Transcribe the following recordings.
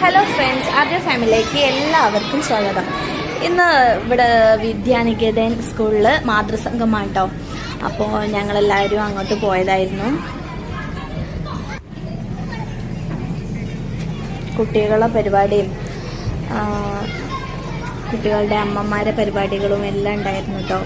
Hello friends, ആദ്യ ഫാമിലിയിലേക്ക് എല്ലാവർക്കും സ്വാഗതം. ഇന്ന് ഇവിടെ വിദ്യാനികേതൻ സ്കൂളിൽ മാതൃസംഘമാണ് കേട്ടോ. അപ്പോൾ ഞങ്ങളെല്ലാവരും അങ്ങോട്ട് പോയതായിരുന്നു. കുട്ടികളുടെ പരിപാടിയും കുട്ടികളുടെ അമ്മമാരെ പരിപാടികളും എല്ലാം ഉണ്ടായിരുന്നു കേട്ടോ.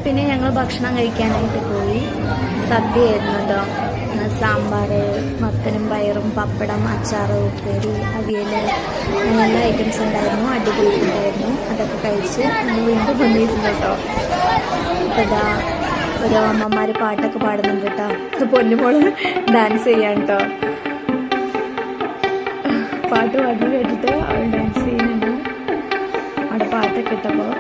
പിന്നെ ഞങ്ങൾ ഭക്ഷണം കഴിക്കാനായിട്ട് പോയി. സദ്യയായിരുന്നു കേട്ടോ. സാമ്പാർ, മത്തനും പയറും, പപ്പടം, അച്ചാറ്, ഉപ്പേരി, അവിയൽ, നല്ല ഐറ്റംസ് ഉണ്ടായിരുന്നു. അടിപൊളി ഉണ്ടായിരുന്നു. അതൊക്കെ കഴിച്ച് ഞങ്ങൾ വീണ്ടും വന്നിരുന്നു കേട്ടോ. അപ്പോൾ ഇതാ ഓരോ അമ്മമാർ പാട്ടൊക്കെ പാടുന്നുണ്ട് കേട്ടോ. പൊന്നുമോള് ഡാൻസ് ചെയ്യാൻ കേട്ടോ. പാട്ട് പാടി കേട്ടിട്ട് അവൾ ഡാൻസ് ചെയ്യുന്നുണ്ട്. അവിടെ പാട്ടൊക്കെ ഇട്ടപ്പോൾ